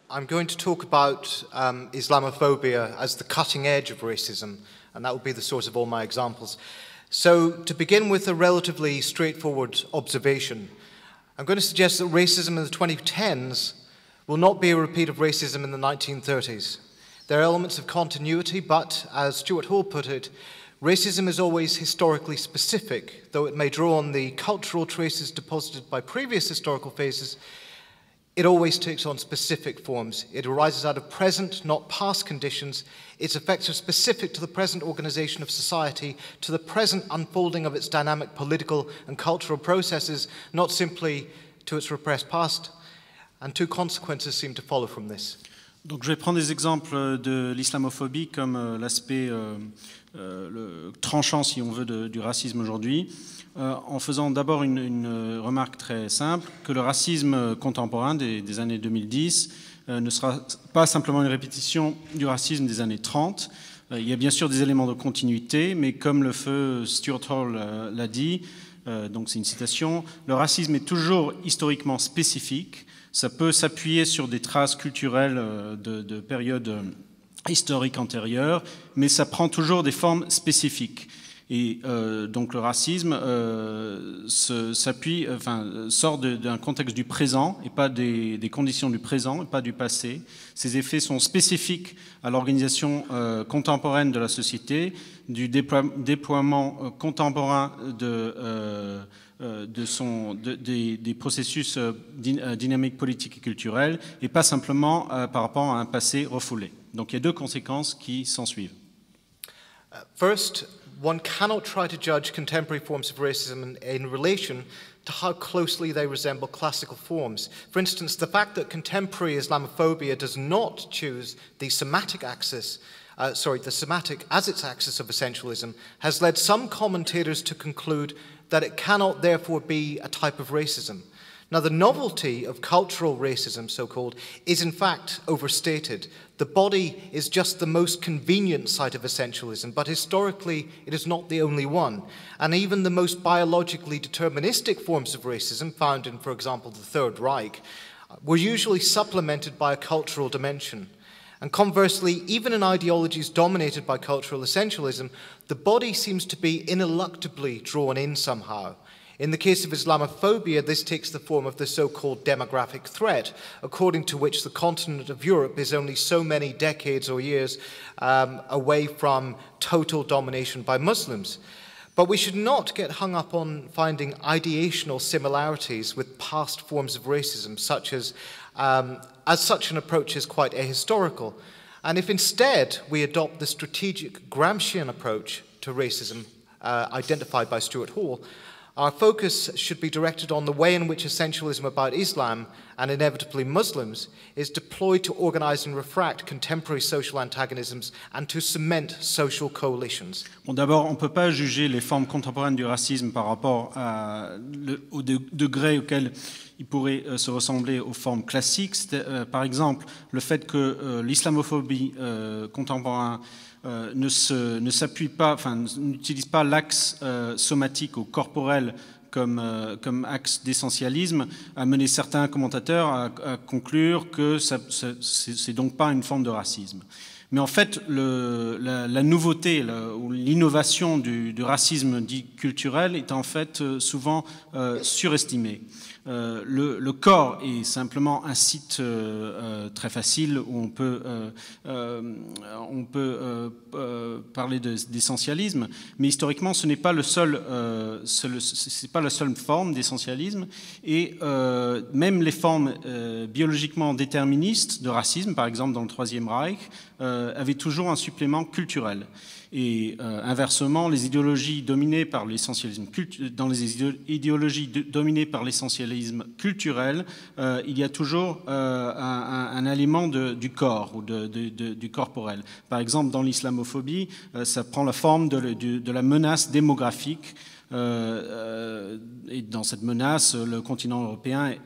I'm going to talk about Islamophobia as the cutting edge of racism, and that will be the source of all my examples. So, to begin with a relatively straightforward observation, I'm going to suggest that racism in the 2010s will not be a repeat of racism in the 1930s. There are elements of continuity, but, as Stuart Hall put it, racism is always historically specific, though it may draw on the cultural traces deposited by previous historical phases. It always takes on specific forms. It arises out of present, not past conditions. Its effects are specific to the present organization of society, to the present unfolding of its dynamic political and cultural processes, not simply to its repressed past. And two consequences seem to follow from this. Donc je vais prendre des exemples de l'islamophobie comme l'aspect tranchant, si on veut, du racisme aujourd'hui, en faisant d'abord une remarque très simple, que le racisme contemporain des années 2010 ne sera pas simplement une répétition du racisme des années 30. Il y a bien sûr des éléments de continuité, mais comme le feu Stuart Hall l'a dit, donc c'est une citation, le racisme est toujours historiquement spécifique. Ça peut s'appuyer sur des traces culturelles de périodes historiques antérieures, mais ça prend toujours des formes spécifiques. Et donc le racisme sort d'un contexte du présent et pas des conditions du présent et pas du passé. Ces effets sont spécifiques à l'organisation contemporaine de la société, du déploiement contemporain des processus dynamiques politiques et culturels, et pas simplement par rapport à un passé refoulé. Donc il y a deux conséquences qui s'ensuivent. First, one cannot try to judge contemporary forms of racism in relation to how closely they resemble classical forms. For instance, the fact that contemporary Islamophobia does not choose the somatic axis, the somatic as its axis of essentialism, has led some commentators to conclude that it cannot therefore be a type of racism. Now, the novelty of cultural racism, so-called, is in fact overstated. The body is just the most convenient site of essentialism, but historically it is not the only one. And even the most biologically deterministic forms of racism, found in, for example, the Third Reich, were usually supplemented by a cultural dimension. And conversely, even in ideologies dominated by cultural essentialism, the body seems to be ineluctably drawn in somehow. In the case of Islamophobia, this takes the form of the so-called demographic threat, according to which the continent of Europe is only so many decades or years away from total domination by Muslims. But we should not get hung up on finding ideational similarities with past forms of racism, such as such an approach is quite ahistorical. And if instead we adopt the strategic Gramscian approach to racism identified by Stuart Hall, our focus should be directed on the way in which essentialism about Islam, and inevitably Muslims, is deployed to organize and refract contemporary social antagonisms and to cement social coalitions. Bon, d'abord, on ne peut pas juger les formes contemporaines du racisme par rapport au degré auquel il pourrait se ressembler aux formes classiques. Par exemple, le fait que l'islamophobie contemporaine n'utilise pas l'axe somatique ou corporel comme axe d'essentialisme, a mené certains commentateurs à conclure que c'est donc pas une forme de racisme. Mais en fait, la nouveauté ou l'innovation du racisme dit culturel est en fait souvent surestimée. Le corps est simplement un site très facile où on peut parler d'essentialisme, mais historiquement, ce n'est pas c'est pas la seule forme d'essentialisme, et même les formes biologiquement déterministes de racisme, par exemple dans le Troisième Reich, avaient toujours un supplément culturel. Et inversement, les idéologies dominées par l'essentialisme culturel, il y a toujours un élément du corps ou du corporel. Par exemple, dans l'islamophobie, ça prend la forme de la menace démographique. Et dans cette menace, le continent européen est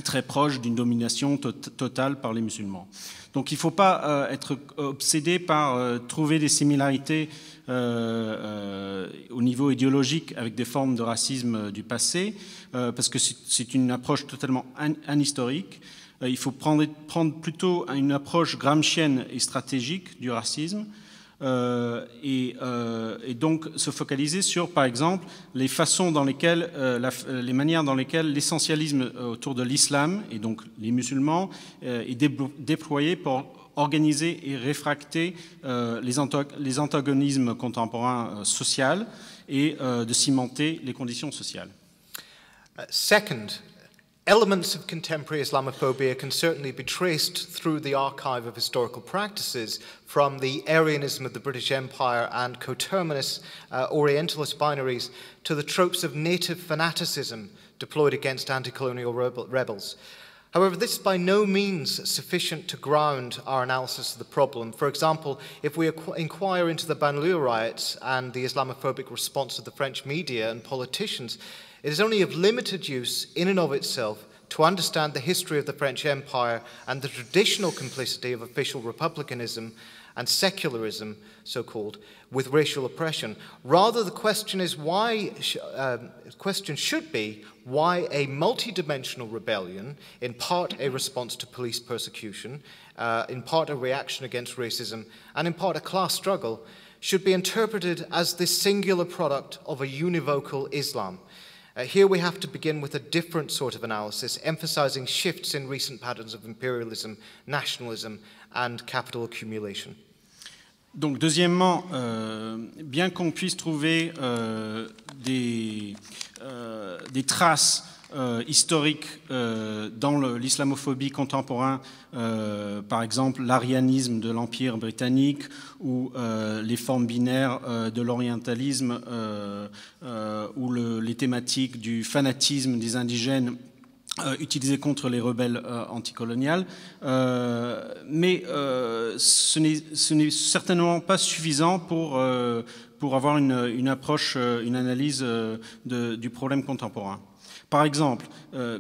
très proche d'une domination totale par les musulmans. Donc il ne faut pas être obsédé par trouver des similarités au niveau idéologique avec des formes de racisme du passé, parce que c'est une approche totalement anhistorique. Il faut prendre plutôt une approche gramscienne et stratégique du racisme, et donc se focaliser sur, par exemple, les façons dans lesquelles, les manières dans lesquelles l'essentialisme autour de l'islam, et donc les musulmans, est déployé pour organiser et réfracter les antagonismes contemporains sociaux et de cimenter les conditions sociales. Second, elements of contemporary Islamophobia can certainly be traced through the archive of historical practices, from the Aryanism of the British Empire and coterminous Orientalist binaries to the tropes of native fanaticism deployed against anti-colonial rebels. However, this is by no means sufficient to ground our analysis of the problem. For example, if we inquire into the Banlieue riots and the Islamophobic response of the French media and politicians, it is only of limited use in and of itself to understand the history of the French Empire and the traditional complicity of official republicanism and secularism, so-called, with racial oppression. Rather, the question is question should be why a multidimensional rebellion, in part a response to police persecution, in part a reaction against racism, and in part a class struggle, should be interpreted as this singular product of a univocal Islam. Here we have to begin with a different sort of analysis, emphasizing shifts in recent patterns of imperialism, nationalism, and capital accumulation. Donc, deuxièmement, bien qu'on puisse trouver des traces historiques dans l'islamophobie contemporaine, par exemple l'arianisme de l'Empire britannique ou les formes binaires de l'orientalisme ou les thématiques du fanatisme des indigènes utilisées contre les rebelles anticoloniales, mais ce n'est certainement pas suffisant pour avoir une approche, une analyse du problème contemporain. Par exemple,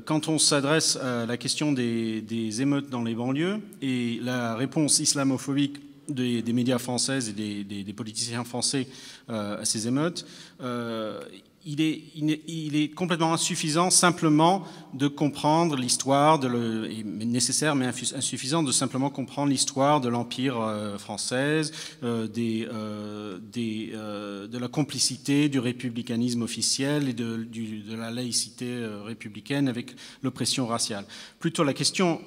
quand on s'adresse à la question des émeutes dans les banlieues et la réponse islamophobique des médias français et des politiciens français à ces émeutes, il est complètement insuffisant simplement de comprendre l'histoire, nécessaire mais insuffisant de simplement comprendre l'histoire de l'Empire française, de la complicité du républicanisme officiel et de la laïcité républicaine avec l'oppression raciale. Plutôt la question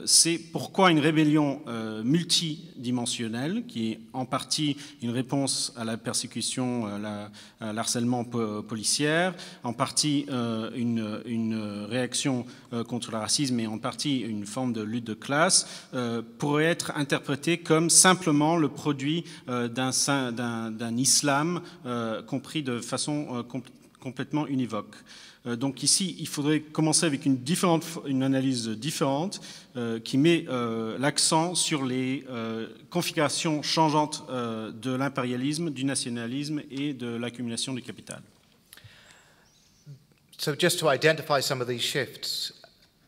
c'est pourquoi une rébellion multidimensionnelle, qui est en partie une réponse à la persécution, à l'harcèlement policier, en partie une réaction contre le racisme et en partie une forme de lutte de classe, pourrait être interprétée comme simplement le produit d'un islam compris de façon complètement univoque. Donc ici, il faudrait commencer avec une analyse différente qui met l'accent sur les configurations changeantes de l'impérialisme, du nationalisme et de l'accumulation du capital. So just to identify some of these shifts,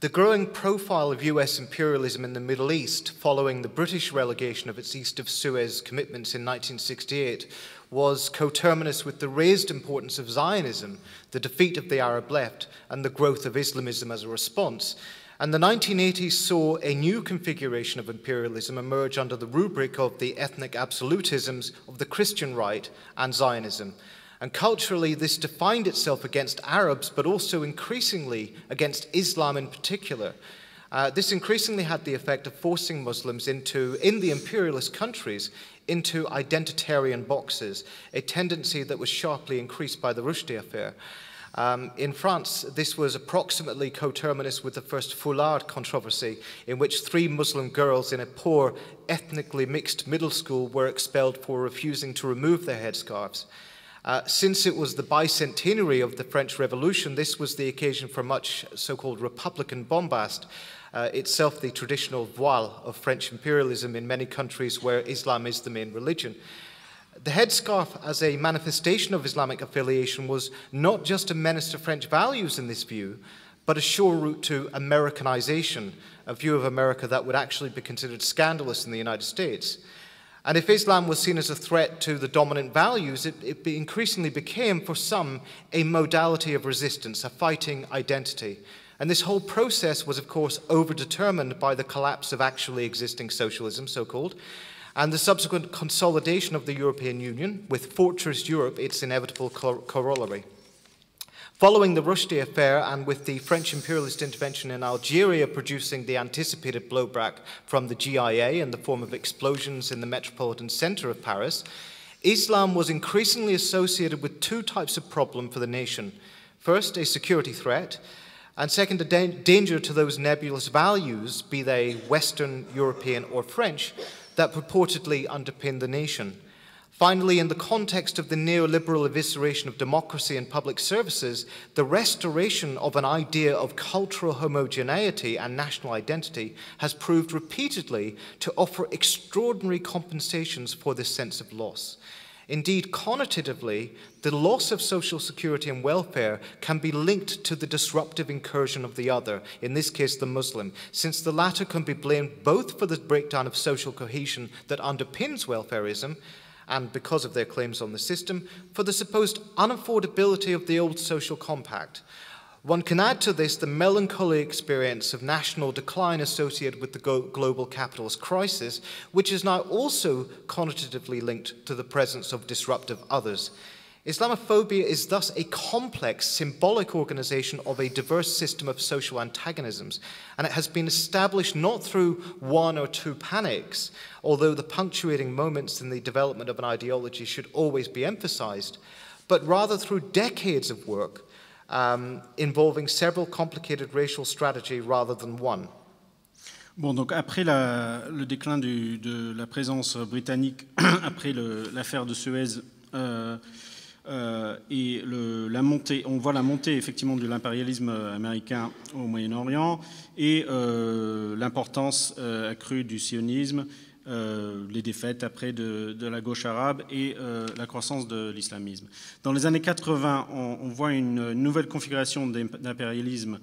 the growing profile of US imperialism in the Middle East following the British relegation of its East of Suez commitments in 1968 was coterminous with the raised importance of Zionism, the defeat of the Arab left, and the growth of Islamism as a response. And the 1980s saw a new configuration of imperialism emerge under the rubric of the ethnic absolutisms of the Christian right and Zionism. And culturally, this defined itself against Arabs, but also increasingly against Islam in particular. This increasingly had the effect of forcing Muslims in the imperialist countries into identitarian boxes, a tendency that was sharply increased by the Rushdie affair. In France, this was approximately coterminous with the first foulard controversy, in which 3 Muslim girls in a poor, ethnically mixed middle school were expelled for refusing to remove their headscarves. Since it was the bicentenary of the French Revolution, this was the occasion for much so-called Republican bombast, itself the traditional voile of French imperialism in many countries where Islam is the main religion. The headscarf as a manifestation of Islamic affiliation was not just a menace to French values in this view, but a sure route to Americanization, a view of America that would actually be considered scandalous in the United States. And if Islam was seen as a threat to the dominant values, it increasingly became, for some, a modality of resistance, a fighting identity. And this whole process was, of course, overdetermined by the collapse of actually existing socialism, so-called, and the subsequent consolidation of the European Union, with Fortress Europe its inevitable corollary. Following the Rushdie affair and with the French imperialist intervention in Algeria producing the anticipated blowback from the GIA in the form of explosions in the metropolitan center of Paris, Islam was increasingly associated with two types of problem for the nation. First, a security threat, and second, a danger to those nebulous values, be they Western, European, or French, that purportedly underpin the nation. Finally, in the context of the neoliberal evisceration of democracy and public services, the restoration of an idea of cultural homogeneity and national identity has proved repeatedly to offer extraordinary compensations for this sense of loss. Indeed, connotatively, the loss of social security and welfare can be linked to the disruptive incursion of the other, in this case the Muslim, since the latter can be blamed both for the breakdown of social cohesion that underpins welfarism, and because of their claims on the system, for the supposed unaffordability of the old social compact. One can add to this the melancholy experience of national decline associated with the global capitalist crisis, which is now also connotatively linked to the presence of disruptive others. Islamophobia is thus a complex, symbolic organization of a diverse system of social antagonisms, and it has been established not through one or two panics, although the punctuating moments in the development of an ideology should always be emphasized, but rather through decades of work involving several complicated racial strategies rather than one. Bon, donc après le déclin de la présence britannique, après l'affaire de Suez, et la montée, on voit la montée effectivement de l'impérialisme américain au Moyen-Orient et l'importance accrue du sionisme, les défaites après de la gauche arabe et la croissance de l'islamisme. Dans les années 80, on voit une nouvelle configuration d'impérialisme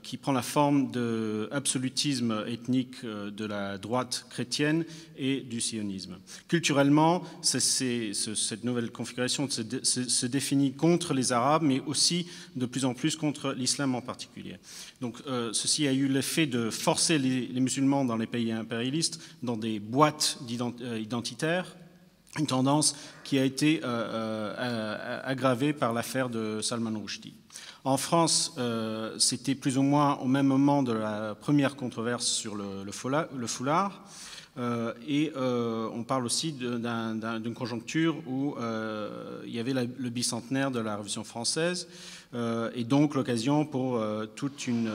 qui prend la forme d'absolutisme ethnique de la droite chrétienne et du sionisme. Culturellement, cette nouvelle configuration se définit contre les Arabes, mais aussi de plus en plus contre l'islam en particulier. Donc ceci a eu l'effet de forcer les musulmans dans les pays impérialistes dans des boîtes identitaires, une tendance qui a été aggravée par l'affaire de Salman Rushdie. En France, c'était plus ou moins au même moment de la première controverse sur le foulard, et on parle aussi d'une conjoncture où il y avait le bicentenaire de la Révolution française, et donc l'occasion pour toute une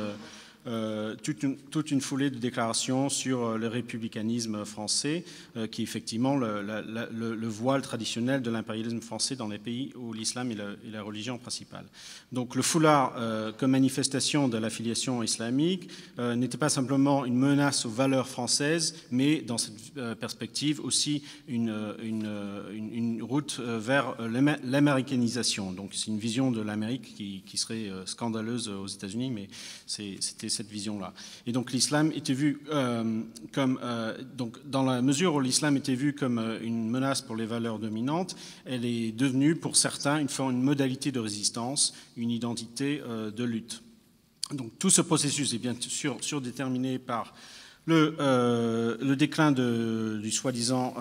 foulée de déclarations sur le républicanisme français, qui est effectivement le voile traditionnel de l'impérialisme français dans les pays où l'islam est la religion principale. Donc le foulard, comme manifestation de l'affiliation islamique, n'était pas simplement une menace aux valeurs françaises, mais dans cette perspective aussi une route vers l'américanisation. Donc c'est une vision de l'Amérique qui serait scandaleuse aux États-Unis, mais c'était cette vision-là. Et donc l'islam était vu comme, donc dans la mesure où l'islam était vu comme une menace pour les valeurs dominantes, elle est devenue pour certains une modalité de résistance, une identité de lutte. Donc tout ce processus est bien sûr surdéterminé par le déclin du soi-disant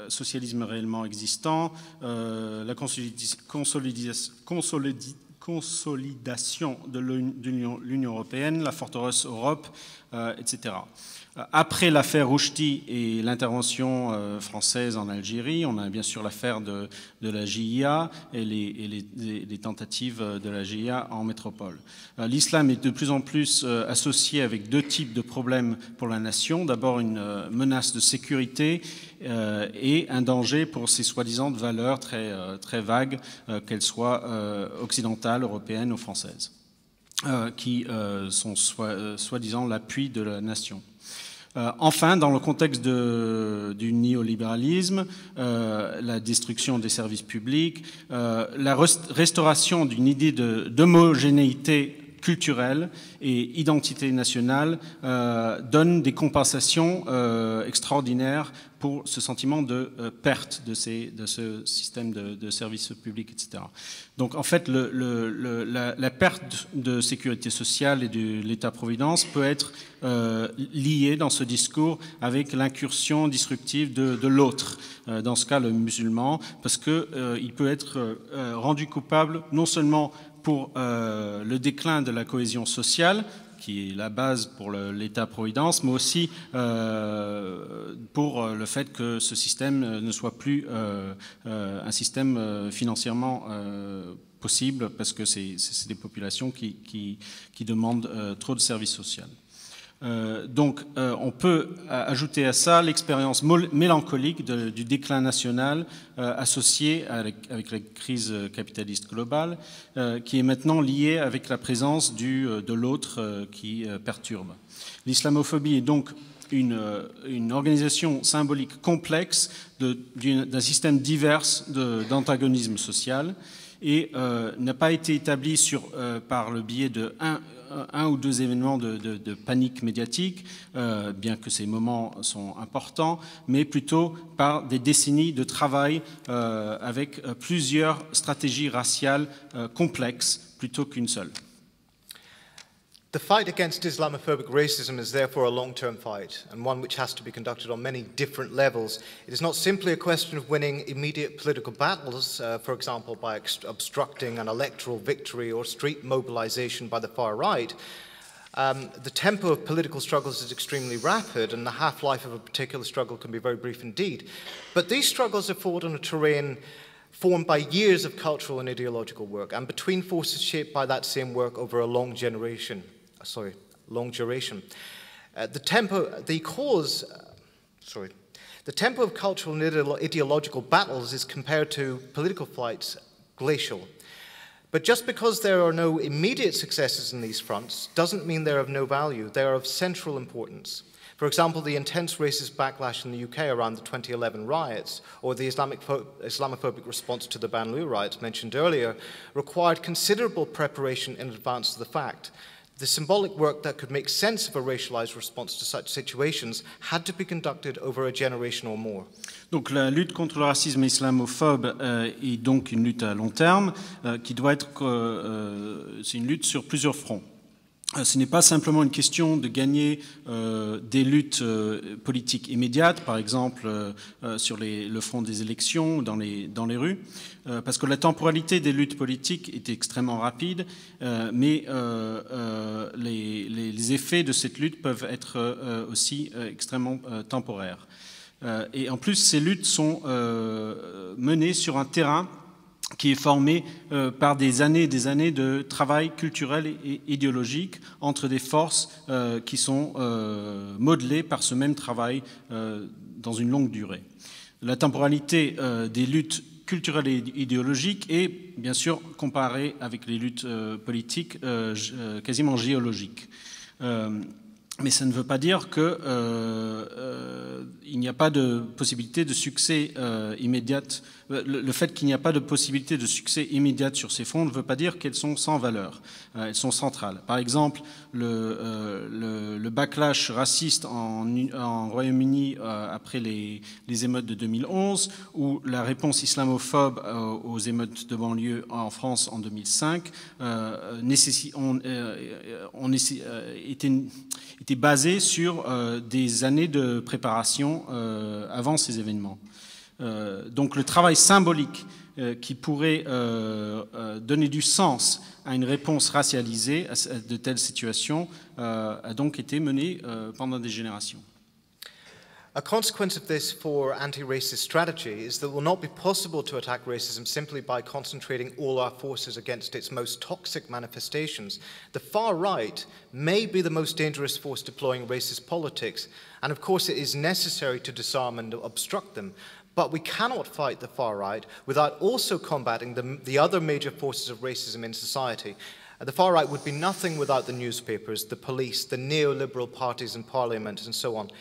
socialisme réellement existant, la consolidation de l'Union européenne, la forteresse Europe, etc. Après l'affaire Rushdie et l'intervention française en Algérie, on a bien sûr l'affaire de la GIA et les tentatives de la GIA en métropole. L'islam est de plus en plus associé avec deux types de problèmes pour la nation. D'abord une menace de sécurité et un danger pour ces soi-disant valeurs très vagues, qu'elles soient occidentales, européennes ou françaises, qui sont soi-disant l'appui de la nation. Enfin, dans le contexte du néolibéralisme, la destruction des services publics, la restauration d'une idée d'homogénéité culturelle et identité nationale donnent des compensations extraordinaires pour ce sentiment de perte de ce système de services publics, etc. Donc en fait, la perte de sécurité sociale et de l'État-providence peut être liée dans ce discours avec l'incursion disruptive de l'autre, dans ce cas le musulman, parce qu'il peut être rendu coupable non seulement pour le déclin de la cohésion sociale, qui est la base pour l'État-providence, mais aussi pour le fait que ce système ne soit plus un système financièrement possible, parce que c'est des populations qui demandent trop de services sociaux. Donc on peut ajouter à ça l'expérience mélancolique du déclin national associé avec la crise capitaliste globale, qui est maintenant liée avec la présence de l'autre qui perturbe. L'islamophobie est donc une organisation symbolique complexe d'un système divers d'antagonisme social, et n'a pas été établie par le biais de un ou deux événements de panique médiatique, bien que ces moments sont importants, mais plutôt par des décennies de travail avec plusieurs stratégies raciales complexes plutôt qu'une seule. The fight against Islamophobic racism is therefore a long-term fight, and one which has to be conducted on many different levels. It is not simply a question of winning immediate political battles, for example, by obstructing an electoral victory or street mobilization by the far right. The tempo of political struggles is extremely rapid, and the half-life of a particular struggle can be very brief indeed. But these struggles are fought on a terrain formed by years of cultural and ideological work, and between forces shaped by that same work over a long duration. The tempo of cultural and ideological battles is compared to political fights glacial. But just because there are no immediate successes in these fronts doesn't mean they're of no value. They are of central importance. For example, the intense racist backlash in the UK around the 2011 riots, or the Islamophobic response to the Banlieue riots mentioned earlier, required considerable preparation in advance of the fact. The symbolic work that could make sense of a racialized response to such situations had to be conducted over a generation or more. Donc la lutte contre le racisme islamophobe est donc une lutte à long terme qui doit être c'est une lutte sur plusieurs fronts. Ce n'est pas simplement une question de gagner des luttes politiques immédiates, par exemple sur le front des élections, dans les rues, parce que la temporalité des luttes politiques est extrêmement rapide, mais les effets de cette lutte peuvent être aussi extrêmement temporaires. Et en plus, ces luttes sont menées sur un terrain qui est formé par des années de travail culturel et idéologique entre des forces qui sont modelées par ce même travail dans une longue durée. La temporalité des luttes culturelles et idéologiques est bien sûr comparée avec les luttes politiques quasiment géologiques. Mais ça ne veut pas dire qu'il n'y a pas de possibilité de succès immédiate. Le fait qu'il n'y a pas de possibilité de succès immédiate sur ces fronts ne veut pas dire qu'elles sont sans valeur. Elles sont centrales. Par exemple, le backlash raciste en Royaume-Uni après les émeutes de 2011, ou la réponse islamophobe aux émeutes de banlieue en France en 2005 était basé sur des années de préparation avant ces événements. Donc le travail symbolique qui pourrait donner du sens à une réponse racialisée à de telles situations a donc été mené pendant des générations. A consequence of this for anti-racist strategy is that it will not be possible to attack racism simply by concentrating all our forces against its most toxic manifestations. The far right may be the most dangerous force deploying racist politics, and of course it is necessary to disarm and obstruct them. But we cannot fight the far right without also combating the other major forces of racism in society. The far right would be nothing without the newspapers, the police, the neoliberal parties in parliament, and so on.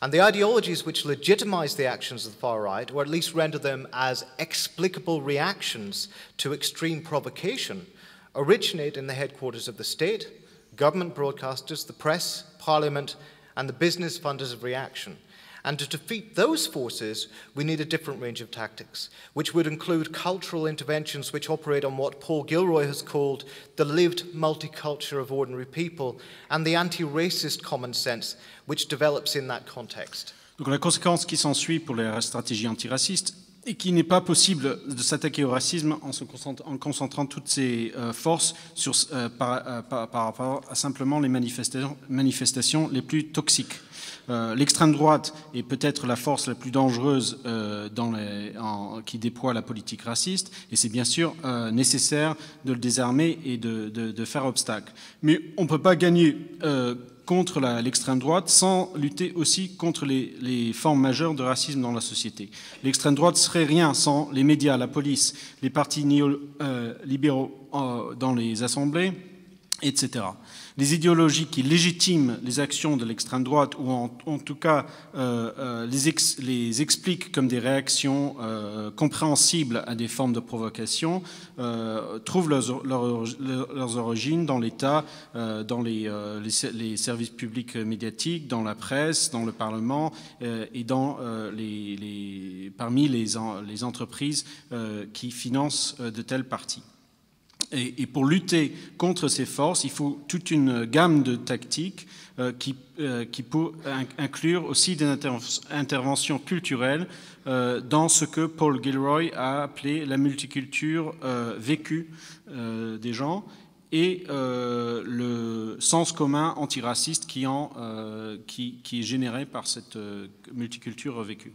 And the ideologies which legitimize the actions of the far right, or at least render them as explicable reactions to extreme provocation, originate in the headquarters of the state, government broadcasters, the press, parliament, and the business funders of reaction. And to defeat those forces, we need a different range of tactics, which would include cultural interventions which operate on what Paul Gilroy has called the lived multiculture of ordinary people, and the anti-racist common sense which develops in that context. Donc la conséquence qui s'ensuit pour les stratégies antiracistes est qu'il n'est pas possible de s'attaquer au racisme en concentrant toutes ses forces par rapport à simplement les manifestations les plus toxiques. L'extrême droite est peut-être la force la plus dangereuse qui déploie la politique raciste, et c'est bien sûr nécessaire de le désarmer et de faire obstacle. Mais on ne peut pas gagner contre l'extrême droite sans lutter aussi contre les formes majeures de racisme dans la société. L'extrême droite ne serait rien sans les médias, la police, les partis néolibéraux dans les assemblées, etc. Les idéologies qui légitiment les actions de l'extrême droite, ou en tout cas les expliquent comme des réactions compréhensibles à des formes de provocation, trouvent leurs origines dans l'État, dans les services publics médiatiques, dans la presse, dans le Parlement et parmi les entreprises qui financent de tels partis. Et pour lutter contre ces forces, il faut toute une gamme de tactiques qui peut inclure aussi des interventions culturelles dans ce que Paul Gilroy a appelé la multiculture vécue des gens et le sens commun antiraciste qui est généré par cette multiculture vécue.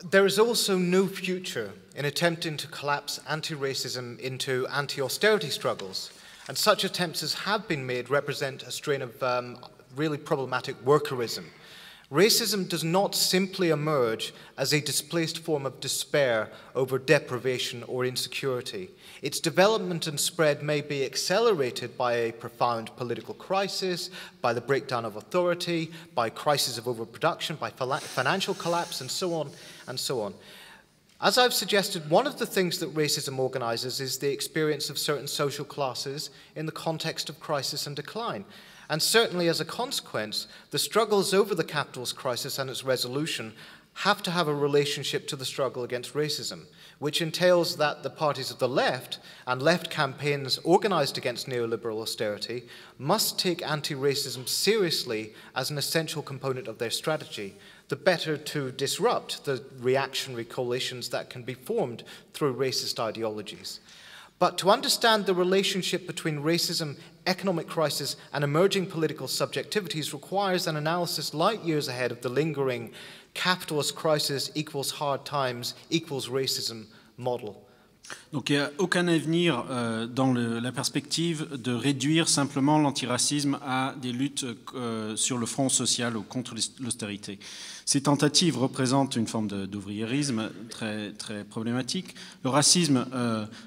There is also no future in attempting to collapse anti-racism into anti-austerity struggles, and such attempts as have been made represent a strain of really problematic workerism. Racism does not simply emerge as a displaced form of despair over deprivation or insecurity. Its development and spread may be accelerated by a profound political crisis, by the breakdown of authority, by crisis of overproduction, by financial collapse, and so on and so on. As I've suggested, one of the things that racism organizes is the experience of certain social classes in the context of crisis and decline. And certainly as a consequence, the struggles over the capitalist crisis and its resolution have to have a relationship to the struggle against racism, which entails that the parties of the left and left campaigns organized against neoliberal austerity must take anti-racism seriously as an essential component of their strategy, the better to disrupt the reactionary coalitions that can be formed through racist ideologies. But to understand the relationship between racism, economic crisis, and emerging political subjectivities requires an analysis light years ahead of the lingering capitalist crisis equals hard times equals racism model. Donc il n'y a aucun avenir dans la perspective de réduire simplement l'antiracisme à des luttes sur le front social ou contre l'austérité. Ces tentatives représentent une forme d'ouvriérisme très, très problématique. Le racisme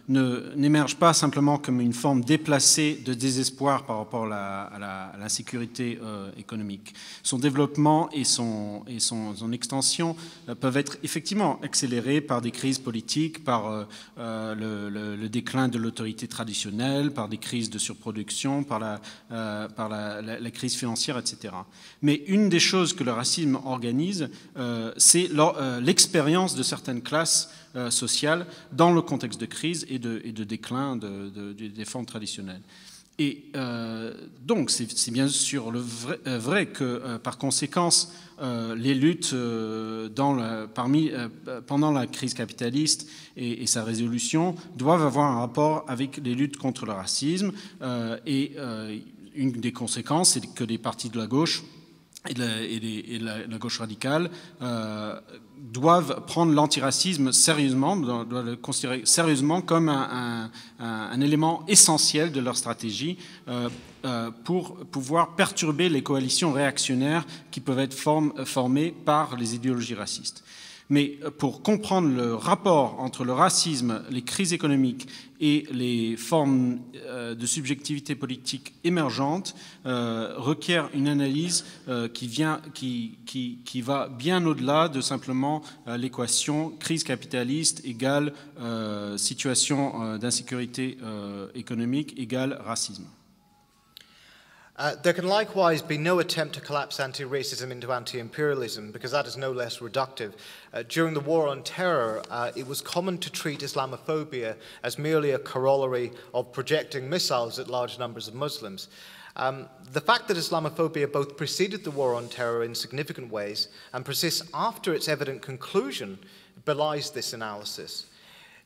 n'émerge pas simplement comme une forme déplacée de désespoir par rapport à l'insécurité économique. Son développement et son extension peuvent être effectivement accélérés par des crises politiques, par le déclin de l'autorité traditionnelle, par des crises de surproduction, par la crise financière, etc. Mais une des choses que le racisme organise, c'est l'expérience de certaines classes sociales dans le contexte de crise et de déclin des formes traditionnelles. Et donc, c'est bien sûr vrai que, par conséquence, les luttes pendant la crise capitaliste et sa résolution doivent avoir un rapport avec les luttes contre le racisme. Et une des conséquences, c'est que les partis de la gauche et la gauche radicale doivent prendre l'antiracisme sérieusement, doivent le considérer sérieusement comme un élément essentiel de leur stratégie pour pouvoir perturber les coalitions réactionnaires qui peuvent être formées par les idéologies racistes. Mais pour comprendre le rapport entre le racisme, les crises économiques et les formes de subjectivité politique émergentes requiert une analyse qui va bien au-delà de simplement l'équation crise capitaliste égale situation d'insécurité économique égale racisme. There can likewise be no attempt to collapse anti-racism into anti-imperialism, because that is no less reductive. During the War on Terror, it was common to treat Islamophobia as merely a corollary of projecting missiles at large numbers of Muslims. The fact that Islamophobia both preceded the War on Terror in significant ways and persists after its evident conclusion belies this analysis.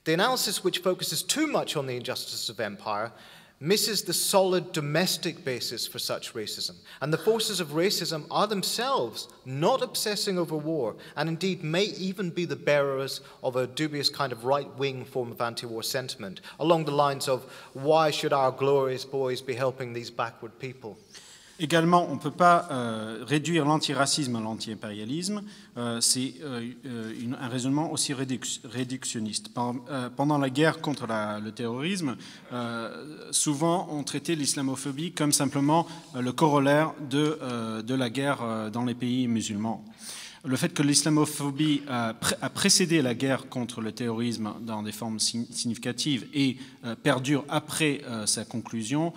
The analysis which focuses too much on the injustices of empire misses the solid domestic basis for such racism. And the forces of racism are themselves not obsessing over war, and indeed may even be the bearers of a dubious kind of right-wing form of anti-war sentiment, along the lines of, why should our glorious boys be helping these backward people? Également, on ne peut pas réduire l'antiracisme à l'anti-impérialisme. C'est un raisonnement aussi réductionniste. Pendant la guerre contre le terrorisme, souvent on traitait l'islamophobie comme simplement le corollaire de la guerre dans les pays musulmans. Le fait que l'islamophobie a précédé la guerre contre le terrorisme dans des formes significatives et perdure après sa conclusion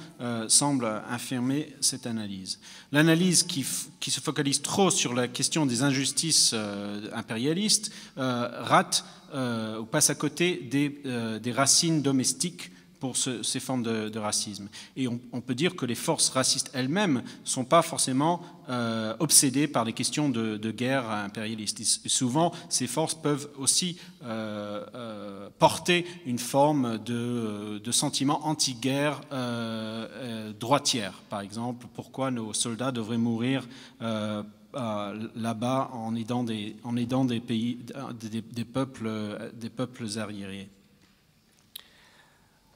semble infirmer cette analyse. L'analyse qui se focalise trop sur la question des injustices impérialistes rate ou passe à côté des racines domestiques pour ces formes de racisme. Et on peut dire que les forces racistes elles-mêmes ne sont pas forcément obsédées par les questions de guerre impérialiste. Et souvent, ces forces peuvent aussi porter une forme de sentiment anti-guerre droitière. Par exemple, pourquoi nos soldats devraient mourir là-bas en aidant des pays, des peuples arriérés.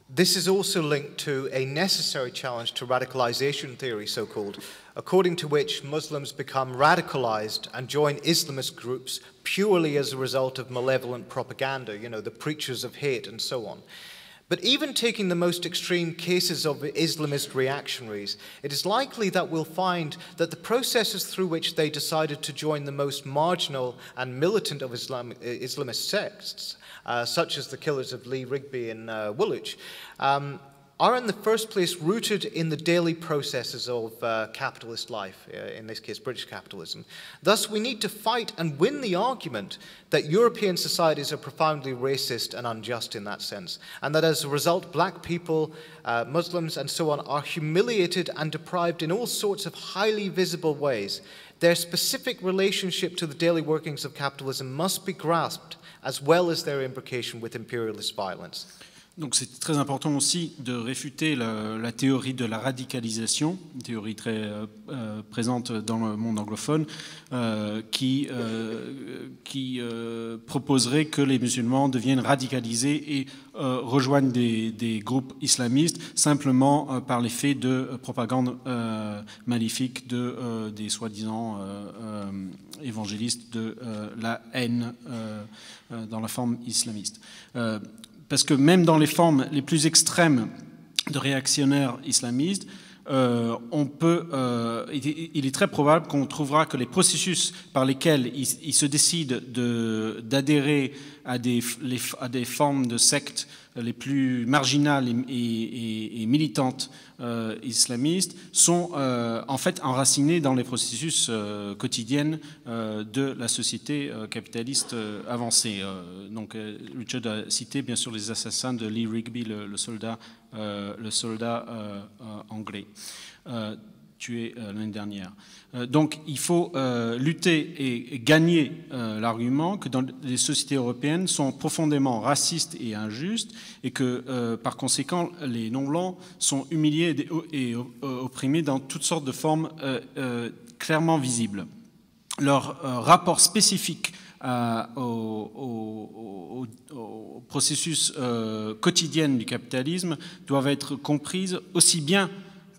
This is also linked to a necessary challenge to radicalization theory, so-called, according to which Muslims become radicalized and join Islamist groups purely as a result of malevolent propaganda, you know, the preachers of hate and so on. But even taking the most extreme cases of Islamist reactionaries, it is likely that we'll find that the processes through which they decided to join the most marginal and militant of Islamist sects, such as the killers of Lee Rigby and Woolwich, are in the first place rooted in the daily processes of capitalist life, in this case British capitalism. Thus we need to fight and win the argument that European societies are profoundly racist and unjust in that sense, and that as a result black people, Muslims and so on are humiliated and deprived in all sorts of highly visible ways. Their specific relationship to the daily workings of capitalism must be grasped, as well as their imbrication with imperialist violence. Donc c'est très important aussi de réfuter la théorie de la radicalisation, une théorie très présente dans le monde anglophone, qui proposerait que les musulmans deviennent radicalisés et rejoignent des groupes islamistes simplement par l'effet de propagande maléfique des soi-disant évangélistes de la haine dans la forme islamiste. Parce que même dans les formes les plus extrêmes de réactionnaires islamistes, il est très probable qu'on trouvera que les processus par lesquels ils se décident d'adhérer à des formes de sectes les plus marginales et militantes islamistes sont en fait enracinés dans les processus quotidiens de la société capitaliste avancée. Donc Richard a cité bien sûr les assassins de Lee Rigby, le soldat anglais, tué l'année dernière. Donc il faut lutter et gagner l'argument que dans les sociétés européennes sont profondément racistes et injustes et que par conséquent les non-blancs sont humiliés et opprimés dans toutes sortes de formes clairement visibles. Leur rapport spécifique au processus quotidien du capitalisme doivent être comprises aussi bien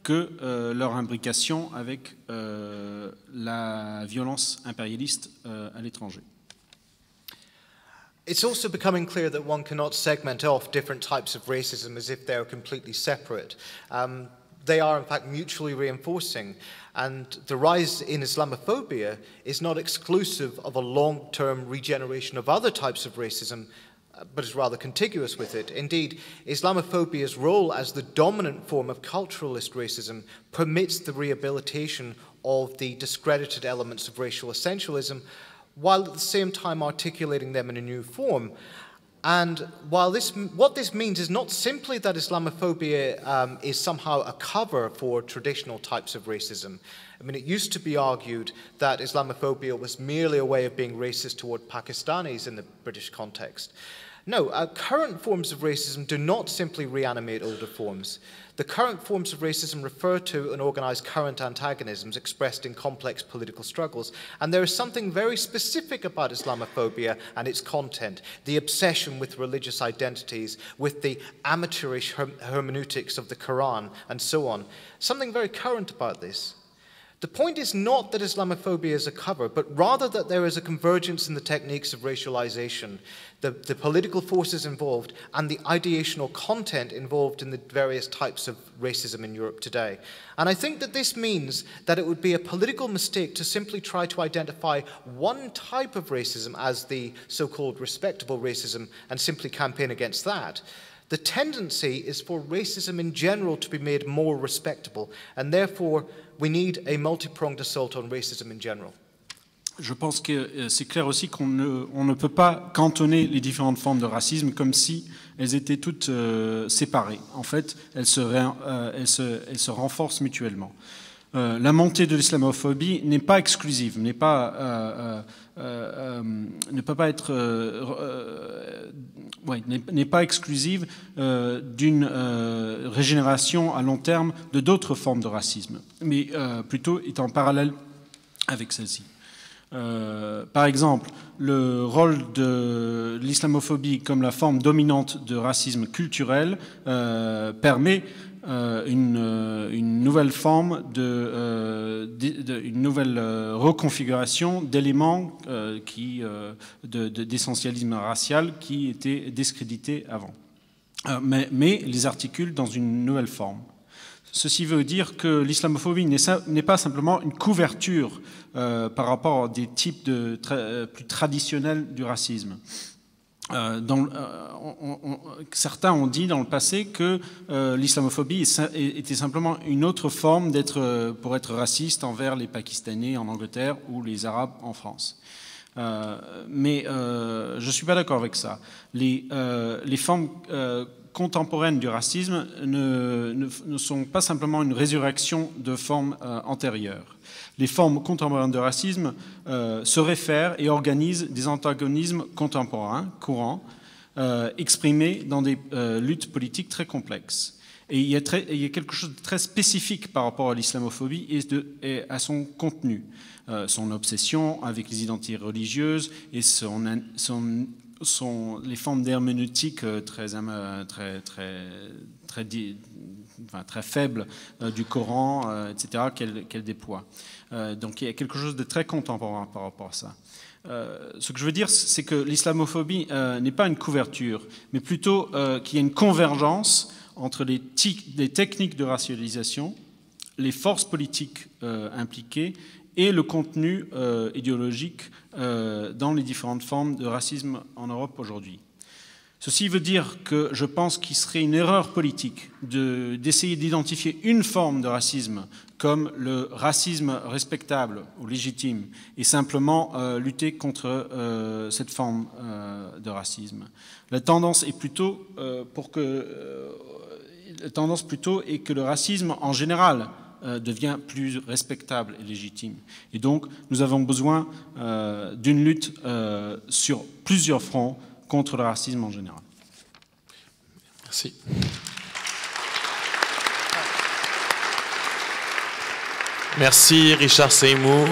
que leur imbrication avec la violence impérialiste à l'étranger. It's also becoming clear that one cannot segment off different types of racism as if they're completely separate. They are, in fact, mutually reinforcing. And the rise in Islamophobia is not exclusive of a long-term regeneration of other types of racism, but is rather contiguous with it. Indeed, Islamophobia's role as the dominant form of culturalist racism permits the rehabilitation of the discredited elements of racial essentialism, while at the same time articulating them in a new form. And while what this means is not simply that Islamophobia is somehow a cover for traditional types of racism. I mean, it used to be argued that Islamophobia was merely a way of being racist toward Pakistanis in the British context. No, current forms of racism do not simply reanimate older forms. The current forms of racism refer to and organize current antagonisms expressed in complex political struggles. And there is something very specific about Islamophobia and its content, the obsession with religious identities, with the amateurish hermeneutics of the Quran, and so on. Something very current about this. The point is not that Islamophobia is a cover, but rather that there is a convergence in the techniques of racialization, the political forces involved, and the ideational content involved in the various types of racism in Europe today. And I think that this means that it would be a political mistake to simply try to identify one type of racism as the so-called respectable racism and simply campaign against that. The tendency is for racism in general to be made more respectable, and therefore we need a multi-pronged assault on racism in general. Je pense que c'est clair aussi qu'on ne peut pas cantonner les différentes formes de racisme comme si elles étaient toutes séparées. En fait, elles se renforcent mutuellement. La montée de l'islamophobie n'est pas exclusive, ne peut pas être, n'est pas exclusive d'une régénération à long terme de d'autres formes de racisme, mais plutôt est en parallèle avec celle-ci. Par exemple, le rôle de l'islamophobie comme la forme dominante de racisme culturel permet une nouvelle forme une nouvelle reconfiguration d'éléments d'essentialisme racial qui étaient discrédités avant, mais les articule dans une nouvelle forme. Ceci veut dire que l'islamophobie n'est pas simplement une couverture par rapport à des types plus traditionnels du racisme. Certains ont dit dans le passé que l'islamophobie était simplement une autre forme pour être raciste envers les Pakistanais en Angleterre ou les Arabes en France. Mais je ne suis pas d'accord avec ça. Les formes contemporaines du racisme ne sont pas simplement une résurrection de formes antérieures. Les formes contemporaines de racisme se réfèrent et organisent des antagonismes contemporains, courants, exprimés dans des luttes politiques très complexes. Et il y a quelque chose de très spécifique par rapport à l'islamophobie et à son contenu, son obsession avec les identités religieuses et les formes d'herméneutique très faibles du Coran, etc., qu'elle déploie. Donc il y a quelque chose de très contemporain par rapport à ça. Ce que je veux dire, c'est que l'islamophobie n'est pas une couverture, mais plutôt qu'il y a une convergence entre les techniques de racialisation, les forces politiques impliquées et le contenu idéologique dans les différentes formes de racisme en Europe aujourd'hui. Ceci veut dire que je pense qu'il serait une erreur politique d'essayer d'identifier une forme de racisme comme le racisme respectable ou légitime et simplement lutter contre cette forme de racisme. La tendance est plutôt est que le racisme en général devient plus respectable et légitime. Et donc, nous avons besoin d'une lutte sur plusieurs fronts contre le racisme en général. Merci. Merci Richard Seymour.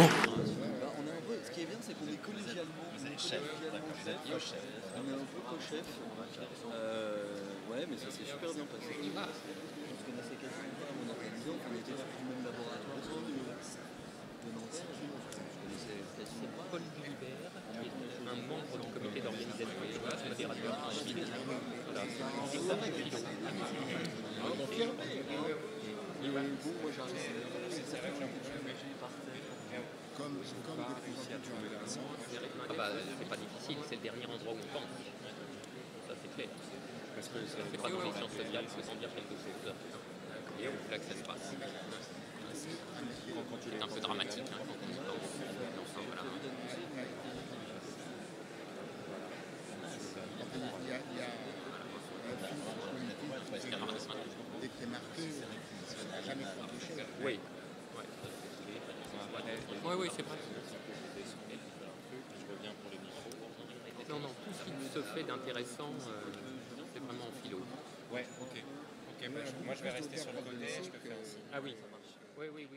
c'est Paul Gulibert, qui est un membre du comité d'organisation des modérateurs en ville. Voilà, c'est ça le philo. Ah bah, c'est pas difficile, c'est le dernier endroit où on pense. Ça, c'est clair. Parce que c'est pas dans les sciences sociales que sans dire quelque chose. Et là que ça se passe. C'est un peu dramatique hein, quand on y pense. Enfin, voilà. Il y a un film politique qui est marqué, ça n'a jamais protégé. Oui. Oui, c'est vrai. Non, tout ce qui se fait d'intéressant, c'est vraiment en philo. Ouais, ok. Moi je vais rester sur le côté, je peux faire aussi. Ah oui, ça marche. Oui.